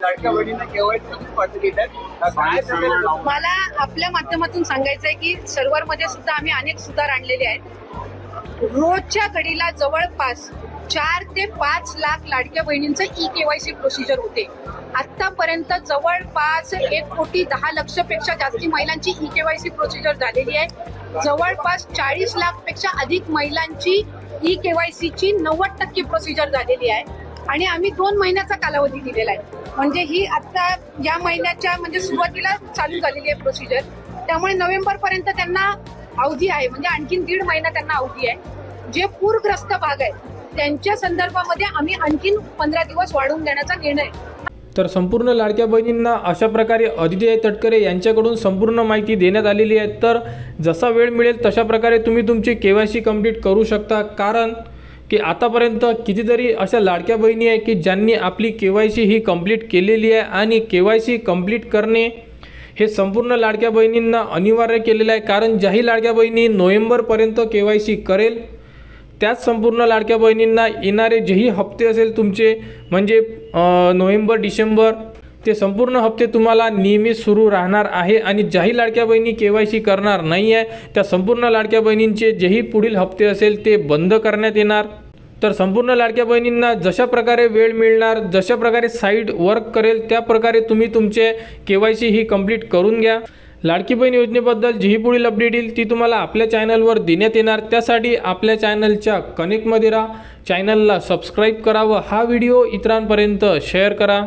लाडक्या बहिणींना केवायसी पाठवून देतात। मला आपल्या माध्यमातून सांगायचं आहे की सर्व्हरमध्ये सुद्धा आम्ही अनेक सुधार आणलेले आहेत। रोजच्या घडीला जवळपास 4 ते 5 लाख लाडक्या बहिणींचं ई-केवायसी प्रोसिजर होते। आतापर्यंत जवळपास 1,10,00,000 पेक्षा जास्ती महिलांची ई-केवायसी प्रोसिजर झालेली आहे। जवळपास 40 लाख पेक्षा अधिक महिलांची ई-केवायसीची 90% प्रोसिजर झालेली आहे आणि आम्ही 2 महिन्याचा कालावधी दिलेला आहे। म्हणजे ही आता या महिन्याच्या म्हणजे सुरुवातीला चालू झालेली आहे प्रोसिजर, त्यामुळे नोव्हेंबर पर्यंत त्यांना अवधी आहे, म्हणजे आणखीन 1.5 महिना त्यांना अवधी आहे। जे पूरग्रस्त भाग आहेत त्यांच्या संदर्भामध्ये आम्ही आणखीन 15 दिवस वाढवून देण्याचा निर्णय। तर संपूर्ण लाडक्या बहिणींना अशा प्रकारे अदिती तटकरे यांच्याकडून संपूर्ण माहिती देण्यात आलेली आहे। तर जसा वेळ मिळेल तशा प्रकारे तुम्ही तुमची केवायसी कंप्लीट करू शकता, कारण की आतापर्यंत कितीतरी अशा लाडक्या बहिणी आहे की ज्यांनी आपली केवायसी ही कंप्लीट केलेली आहे आणि केवायसी कंप्लीट करणे हे संपूर्ण लाडक्या बहिणींना अनिवार्य केलेलं आहे। कारण ज्याही लाडक्या बहिणी नोव्हेंबरपर्यंत केवायसी करेल त्याच संपूर्ण लाडक्या बहिणींना येणारे जेही हप्ते असेल तुमचे, म्हणजे नोव्हेंबर डिसेंबर ते संपूर्ण हप्ते तुम्हाला नियमित सुरू राहणार आहे। आणि ज्याही लाडक्या बहिणी केवायसी करणार नाही आहे त्या संपूर्ण लाडक्या बहिणींचे जेही पुढील हप्ते असेल ते बंद करण्यात येणार। तर संपूर्ण लाडक्या बहिणींना जशा प्रकारे वेळ मिळणार, जशा प्रकारे साईट वर्क करेल त्या प्रकारे तुम्ही तुमचे केवायसी ही कंप्लीट करून घ्या। लाडकी बहीण योजनेबद्दल जी पुढील अपडेट येईल ती तुम्हाला आपल्या चॅनलवर देण्यात येणार। त्यासाठी आपल्या चॅनलच्या कनेक्टमध्ये राहा, चॅनलला सबस्क्राईब करा व हा व्हिडिओ इतरांपर्यंत शेअर करा।